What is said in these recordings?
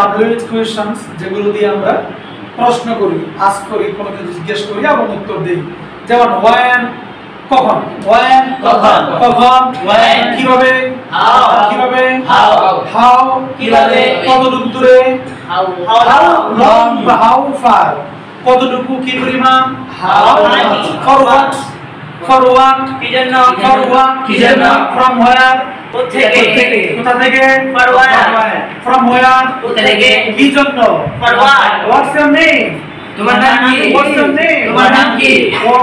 WH questions যেগুলো দিয়ে আমরা প্রশ্ন করি, আস্ক করি, কোনো কিছু জিজ্ঞেস করি এবং উত্তর দেই। যেমন when কখন, when কখন, কখন, when কিভাবে, how, কিভাবে, how, কিভাবে, কিভাবে, কতটুকু দূরে, how long বা how far, কতটুকু, কি পরিমাণ, how many, for what, for what, কি জন্য, for what, কি জন্য, from where, কোত্থেকে, কোথা থেকে, for where, from where, কোথা থেকে, কি জন্য, for what, what's your name, তোমার নাম কি, what's your name, তোমার নাম কি,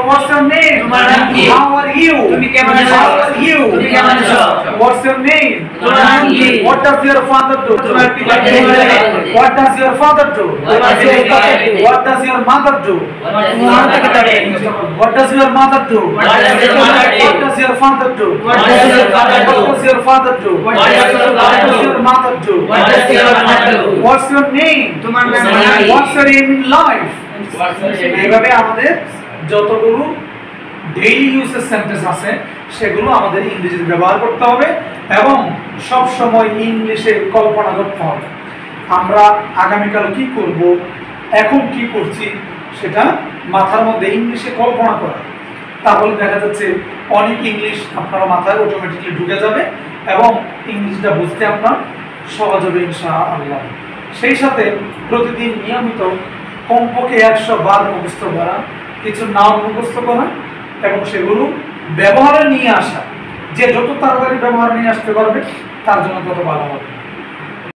what's your name, তোমার নাম কি, how are you, তুমি কেমন আছো, how are you, তুমি কেমন আছো, what's your name, তোমার নাম কি, what does your father do, তোমার পিতা কি করে, what does your father do, তোমার ছেলে কি করে, what does your mother do, তোমার মাতা কি করে, what does your mother do, what does your mother do, what does your father do, what does your father do, what does your father do, what does your what father does do, your mother do, what does your mother do, what's your name, তোমার নাম কি, what's your aim in life। এইভাবে আমাদের যতগুলো daily ইউজের sentence আছে সেগুলো আমাদের ইংরেজিতে ব্যবহার করতে হবে এবং সব সময় ইংলিশে কল্পনা করতে হবে। আমরা আগামীকাল কি করব, এখন কি করছি সেটা মাথার মধ্যে ইংলিশে কল্পনা করা, তাহলে দেখা যাচ্ছে অনেক ইংলিশ আপনার মাথায় অটোমেটিকলি ঢুকে যাবে এবং ইংলিশটা বুঝতে আপনার সহজ হবে ইনশাআল্লাহ। সেই সাথে প্রতিদিন নিয়মিত কমপক্ষে 100 বার মুখস্থ করা, কিছু নাম মুখস্থ করা এবং সেগুলো ব্যবহারে নিয়ে আসা। যে যত তাড়াতাড়ি ব্যবহার নিয়ে আসতে পারবে তার জন্য তত ভালো হবে।